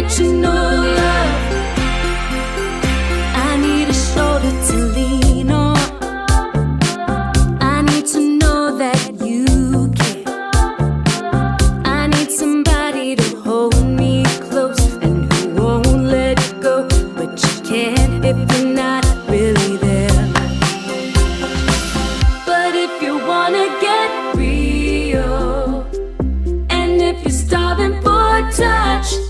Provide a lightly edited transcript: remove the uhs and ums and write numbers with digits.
emotional love. I need a shoulder to lean on. I need to know that you care. I need somebody to hold me close and who won't let go. But you can't if you're not really there. But if you wanna get real, and if you're starving for touch,